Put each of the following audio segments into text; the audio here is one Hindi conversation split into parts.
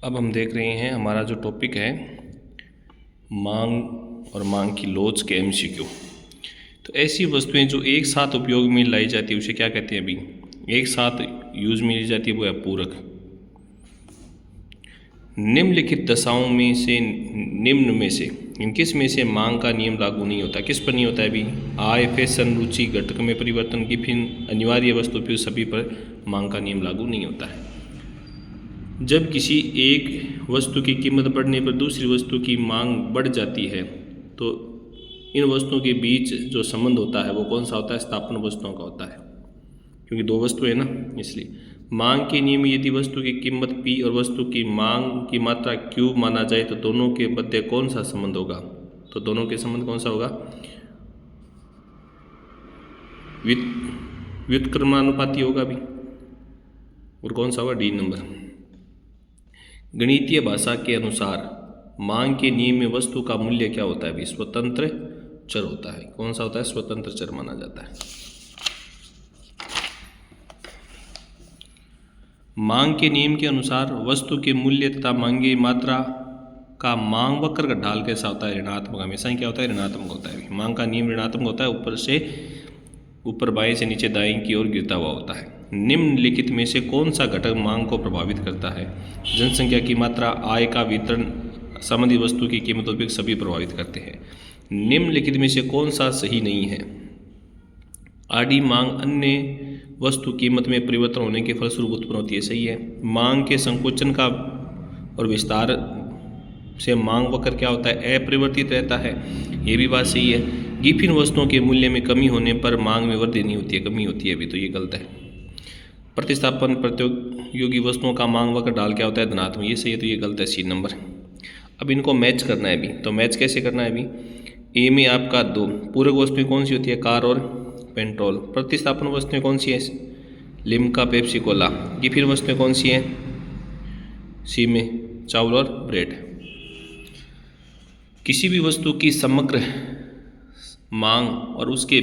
अब हम देख रहे हैं हमारा जो टॉपिक है मांग और मांग की लॉज के एमसीक्यू। तो ऐसी वस्तुएं जो एक साथ उपयोग में लाई जाती है उसे क्या कहते हैं? अभी एक साथ यूज में ली जाती है वो है पूरक। निम्नलिखित दशाओं में से निम्न में से किस में से मांग का नियम लागू नहीं होता? किस पर नहीं होता है? अभी आय, फैशन, रुचि, घटक में परिवर्तन की फिर अनिवार्य वस्तु उपयोग सभी पर मांग का नियम लागू नहीं होता है। जब किसी एक वस्तु की कीमत बढ़ने पर दूसरी वस्तु की मांग बढ़ जाती है तो इन वस्तुओं के बीच जो संबंध होता है वो कौन सा होता है? स्थापन वस्तुओं का होता है, क्योंकि दो वस्तु है ना, इसलिए मांग के नियम में यदि वस्तु की कीमत P और वस्तु की मांग की मात्रा Q माना जाए तो दोनों के मध्य कौन सा संबंध होगा? तो दोनों के संबंध कौन सा होगा? व्युत्क्रमानुपाती होगा भी। और कौन सा होगा? D number. गणितीय भाषा के अनुसार मांग के नियम में वस्तु का मूल्य क्या होता है? भी स्वतंत्र चर होता है। कौन सा होता है? स्वतंत्र चर माना जाता है। मांग के नियम के अनुसार वस्तु के मूल्य तथा मांगी मात्रा का मांग वक्र का ढाल कैसा होता है? ऋणात्मक। हमेशा ही क्या होता है? ऋणात्मक होता है। मांग का नियम ऋणात्मक होता है, ऊपर बाएं से नीचे दाएं की ओर गिरता हुआ होता है। निम्नलिखित में से कौन सा घटक मांग को प्रभावित करता है? जनसंख्या की मात्रा, आय का वितरण, संबंधी वस्तु की कीमत उपयोग सभी प्रभावित करते हैं। निम्नलिखित में से कौन सा सही नहीं है? आडी मांग अन्य वस्तु कीमत में परिवर्तन होने के फलस्वरूप उत्पन्न होती है। सही है। मांग के संकोचन का और विस्तार से मांग वक्र क्या होता है? अपरिवर्तित रहता है। ये भी बात सही है। गिफिन वस्तुओं के मूल्य में कमी होने पर मांग में वृद्धि नहीं होती है, कमी होती है। अभी तो ये गलत है। प्रतिस्थापन प्रतियोगी वस्तुओं का मांग वक्र ढाल क्या होता है? धनात्मक। ये सही है, तो ये गलत है, सी नंबर। अब इनको मैच करना है अभी, तो मैच कैसे करना है? अभी ए में आपका 2 पूरक वस्तुएं कौन सी होती है? कार और पेट्रोल। प्रतिस्थापन वस्तुएं कौन सी है? Limca, Pepsi, Cola. गिफिन वस्तुएं कौन सी हैं? सी में चावल और ब्रेड। किसी भी वस्तु की समग्र मांग और उसके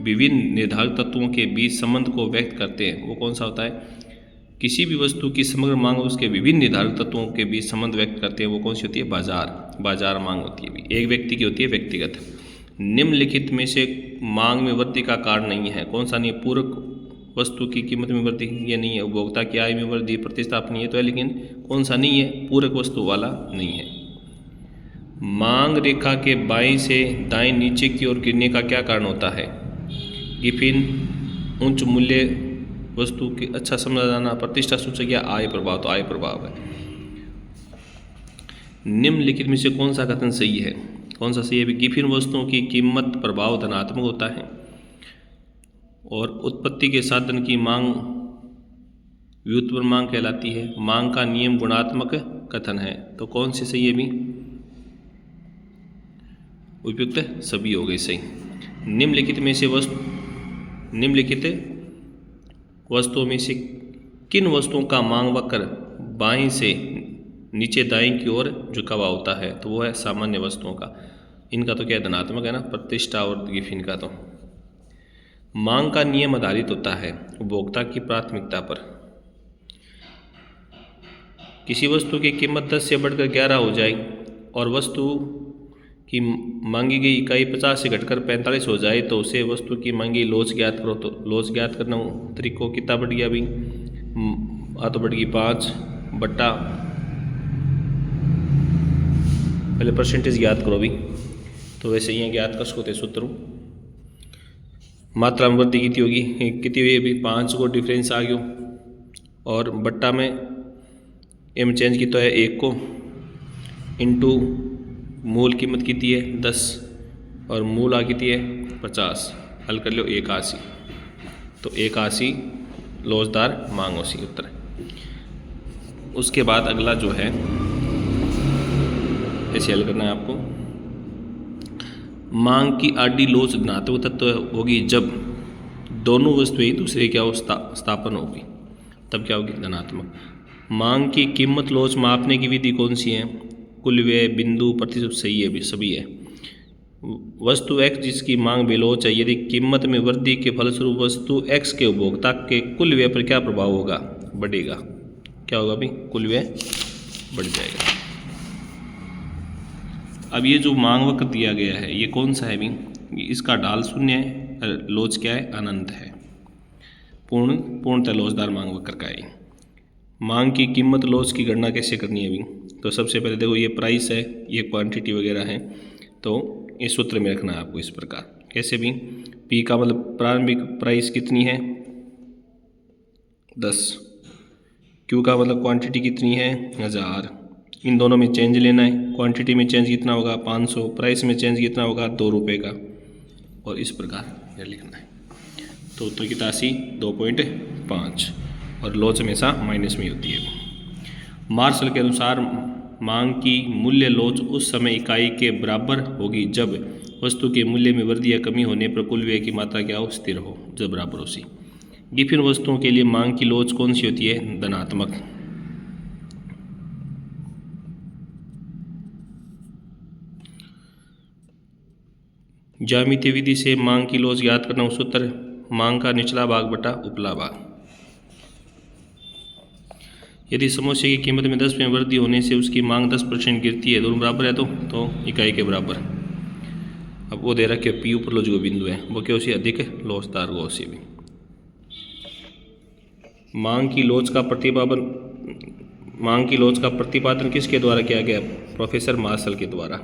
विभिन्न निर्धारक तत्वों के बीच संबंध को व्यक्त करते हैं, वो कौन सा होता है? किसी भी वस्तु की समग्र मांग और उसके विभिन्न निर्धारक तत्वों के बीच संबंध व्यक्त करते हैं, वो कौन सी होती है? बाजार मांग होती है। एक व्यक्ति की होती है व्यक्तिगत। निम्नलिखित में से मांग में वृद्धि का कारण नहीं है। कौन सा नहीं? पूरक वस्तु की कीमत में वृद्धि, ये नहीं है। उपभोक्ता की आय में वृद्धि, प्रतिस्थापन, ये तो है, लेकिन कौन सा नहीं है? पूरक वस्तु वाला नहीं है। मांग रेखा के बाएं से दाएं नीचे की ओर गिरने का क्या कारण होता है? गिफिन, उच्च मूल्य वस्तु की अच्छा समझा जाना, प्रतिष्ठा सूचक या आय प्रभाव? तो आय प्रभाव है। निम्नलिखित में से कौन सा कथन सही है? कौन सा सही है? गिफिन वस्तुओं की कीमत प्रभाव धनात्मक होता है और उत्पत्ति के साधन की मांग व्युत्पन्न मांग कहलाती है। मांग का नियम गुणात्मक कथन है। तो कौन सी सही है? भी उपयुक्त सभी हो गए सही। निम्नलिखित वस्तुओं में से किन वस्तुओं का मांग वक्र बाएं से नीचे दाएं की ओर झुका हुआ होता है? तो वो है सामान्य वस्तुओं का। इनका तो क्या धनात्मक है ना, प्रतिष्ठा और गिफिन का। तो मांग का नियम आधारित होता है उपभोक्ता की प्राथमिकता पर। किसी वस्तु की कीमत 10 से बढ़कर 11 हो जाए और वस्तु की मांगी गई इकाई 50 से घटकर 45 हो जाए तो उसे वस्तु की मांगी लॉज ज्ञात करो। तो लॉज ज्ञात करना तरीकों कितना बढ़ गया अभी? तो बढ़ गई 5 बट्टा, पहले परसेंटेज ज्ञात करो अभी। तो वैसे ही ज्ञात कर सकते सूत्र। मात्रा में वृद्धि कितनी होगी? कितनी हुई? अभी 5 को डिफरेंस आ गया और बट्टा में एम चेंज की तो है 1 को, इनटू मूल कीमत कितनी है? 10 और मूल आ कितनी है? 50। हल कर लो 81। तो 81 लॉजदार मांग हो सी उत्तर। उसके बाद अगला जो है ऐसे हल करना है आपको। मांग की आडी लॉज धनात्मक तत्व होगी जब दोनों वस्तुएं एक दूसरे क्या हो स्थापन होगी, तब क्या होगी? धनात्मक। मांग की कीमत लॉज मापने की विधि कौन सी है? कुल व्यय, बिंदु, प्रतिशत। सही है, भी सभी है। वस्तु x जिसकी मांग बेलोच है, यदि कीमत में वृद्धि के फलस्वरूप वस्तु x के उपभोक्ता के कुल व्यय पर क्या प्रभाव होगा? बढ़ेगा। क्या होगा अभी? कुल व्यय बढ़ जाएगा। अब ये जो मांग वक्र दिया गया है ये कौन सा है भी, इसका ढाल शून्य है, लोच क्या है, अनंत है, पूर्णतः लोचदार मांग वक्र का है। मांग की कीमत लोच की गणना कैसे करनी है अभी, तो सबसे पहले देखो ये प्राइस है, ये क्वांटिटी वगैरह है, तो इस सूत्र में रखना है आपको इस प्रकार। कैसे भी, पी का मतलब प्रारंभिक प्राइस कितनी है 10, क्यू का मतलब क्वांटिटी कितनी है 1000, इन दोनों में चेंज लेना है, क्वांटिटी में चेंज कितना होगा 500, प्राइस में चेंज कितना होगा 2 रुपये का, और इस प्रकार यह लिखना है। तो उत्तर की राशि 2.5, और लोच हमेशा माइनस में होती है। मार्शल के अनुसार मांग की मूल्य लोच उस समय इकाई के बराबर होगी जब वस्तु के मूल्य में वृद्धि या कमी होने पर कुल व्यय की मात्रा क्या हो, स्थिर हो, जब बराबर हो सी। गिफिन वस्तुओं के लिए मांग की लोच कौन सी होती है, धनात्मक। ज्यामितीय विधि से मांग की लोच ज्ञात करना सूत्र, मांग का निचला भाग बटा उपला भाग। यदि समोसे की कीमत में 10 में वृद्धि होने से उसकी मांग 10% गिरती है, दोनों बराबर है तो इकाई के बराबर। अब वो दे रखे पी ऊपर लोच बिंदु है, वो क्या उसी अधिक लोचदार हो उसी भी। मांग की लोच का प्रतिपादन किसके द्वारा किया गया, प्रोफेसर मार्शल के द्वारा।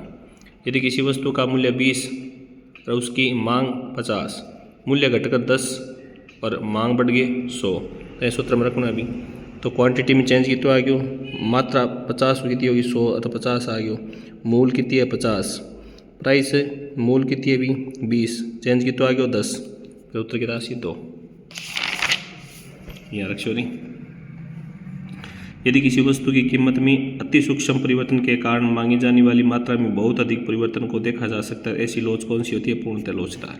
यदि किसी वस्तु का मूल्य 20 और उसकी मांग 50, मूल्य घटकर 10 और मांग बढ़ गई 100, तो सूत्र में रखना अभी। तो क्वांटिटी में चेंज कितना आ गयो, मात्रा 50 कितनी होगी 100, तो 50 आ गयो, मूल कितनी है 50, प्राइस मूल कितनी है भी 20, चेंज कितना आ गयो 10, फिर उत्तर की राशि 2, यहाँ रख छोरी। यदि किसी वस्तु की कीमत में अति सूक्ष्म परिवर्तन के कारण मांगी जाने वाली मात्रा में बहुत अधिक परिवर्तन को देखा जा सकता है, ऐसी लोच कौन सी होती है, पूर्णतः लोचदार।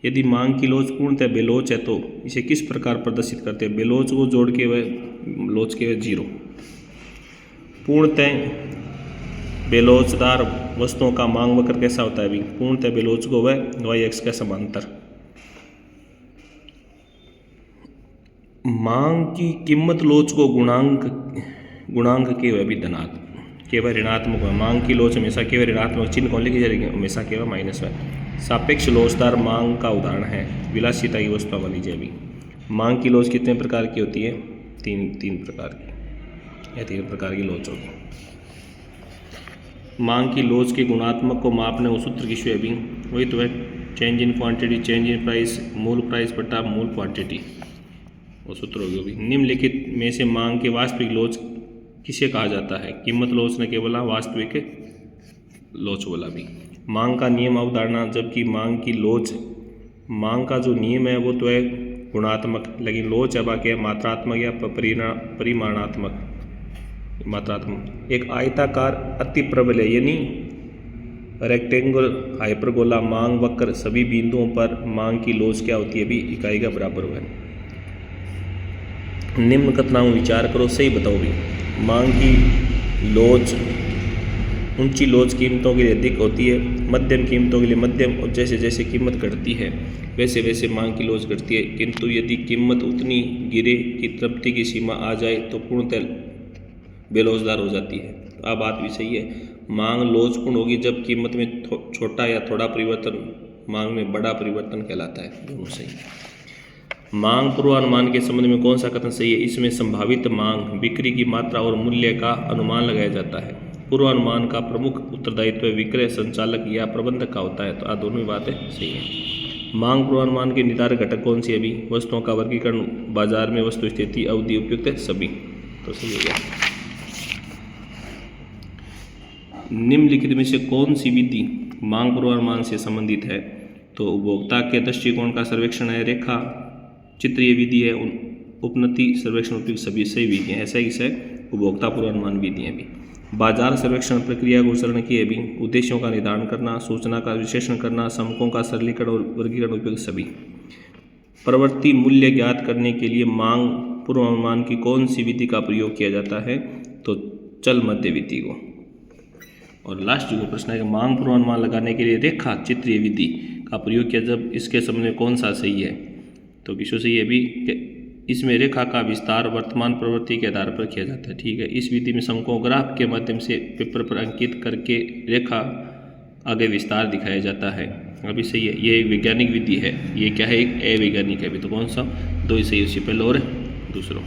यदि मांग की लोच पूर्णतः बेलोच है तो इसे किस प्रकार प्रदर्शित करते हैं, बेलोच को जोड़ के वह लोच के 0। पूर्णतः बेलोचदार वस्तुओं का मांग वक्र कैसा होता है भी, पूर्णतः बेलोच को वह y अक्ष का समांतर। मांग की कीमत लोच को गुणांक के वह भी धनात्मक केवल ऋणात्मक है। मांग की लोच हमेशा केवल ऋणात्मक चिन्ह कौन लिखी जाएगी, हमेशा केवल माइनस है। सापेक्ष लोचदार मांग का उदाहरण है विलासिता की वस्तु वाली जेबी। मांग की लोच कितने प्रकार की होती है, तीन प्रकार की, या 3 प्रकार की लोच होगी। मांग की लोच के गुणात्मक को मापने वो सूत्र की है भी, वही तो है change in quantity change in price, मूल प्राइस बटा मूल क्वांटिटी, वो सूत्र होगी भी। निम्नलिखित में से मांग के वास्तविक लोच किसे कहा जाता है, कीमत लोच ने केवल वास्तविक लोच बोला भी। मांग का नियम अवधारणा, जबकि मांग की लोच, मांग का जो नियम है वो तो है गुणात्मक, लेकिन लोच है बाकी मात्रात्मक या परिमाणात्मक। मात्रात्मक एक आयताकार अति प्रबल है यानी रेक्टेंगल हाइपरगोला मांग वक्र सभी बिंदुओं पर मांग की लोच क्या होती है भी, इकाई का बराबर हुआ है। निम्न कथनाओं विचार करो, सही बताओ भी। मांग की लोच ऊंची लोच कीमतों के लिए अधिक होती है, मध्यम कीमतों के लिए मध्यम, और जैसे जैसे कीमत घटती है वैसे वैसे मांग की लोच घटती है। किंतु यदि कीमत उतनी गिरे कि तृप्ति की सीमा आ जाए तो पूर्णतः बेलोचदार हो जाती है। तो अब बात भी सही है, मांग लोचपूर्ण होगी जब कीमत में छोटा या थोड़ा परिवर्तन मांग में बड़ा परिवर्तन कहलाता है, दोनों सही। मांग पूर्वानुमान के संबंध में कौन सा कथन सही है, इसमें संभावित मांग, बिक्री की मात्रा और मूल्य का अनुमान लगाया जाता है। पूर्वानुमान का प्रमुख उत्तरदायित्व विक्रय संचालक या प्रबंधक का होता है, तो दोनों ही बातें सही है। मांग पूर्वानुमान के निर्धारक घटक कौन सी है अभी, वस्तुओं का वर्गीकरण, बाजार में वस्तु स्थिति, अवधि, उपयुक्त सभी, तो सही हो गया। निम्नलिखित में से कौन सी विधि मांग पूर्वानुमान से संबंधित है, तो उपभोक्ता के दृष्टिकोण का सर्वेक्षण है, रेखा चित्रीय विधि है, उपनति सर्वेक्षण, उपयुक्त सभी सही विधि है। ऐसा ही है उपभोक्ता पूर्वानुमान विधि है भी। बाजार सर्वेक्षण प्रक्रिया को सरल की है भी, उद्देश्यों का निर्धारण करना, सूचना का विश्लेषण करना, समकों का सरलीकरण और वर्गीकरण, उपयुक्त सभी। प्रवृत्ति मूल्य ज्ञात करने के लिए मांग पूर्वानुमान की कौन सी विधि का प्रयोग किया जाता है, तो चल मध्य विधि को। और लास्ट जो प्रश्न है कि मांग पूर्वानुमान लगाने के लिए रेखा चित्रीय विधि का प्रयोग किया जब इसके संबंध में कौन सा सही है, तो किसो सही है भी इसमें रेखा का विस्तार वर्तमान प्रवृत्ति के आधार पर किया जाता है। ठीक है, इस विधि में शंकुओं को ग्राफ के माध्यम से पेपर पर अंकित करके रेखा आगे विस्तार दिखाया जाता है। अभी सही है, ये एक वैज्ञानिक विधि है, ये क्या है, एक अवैज्ञानिक है। अभी तो कौन सा, दो ही सही, उससे पहले और दूसरों।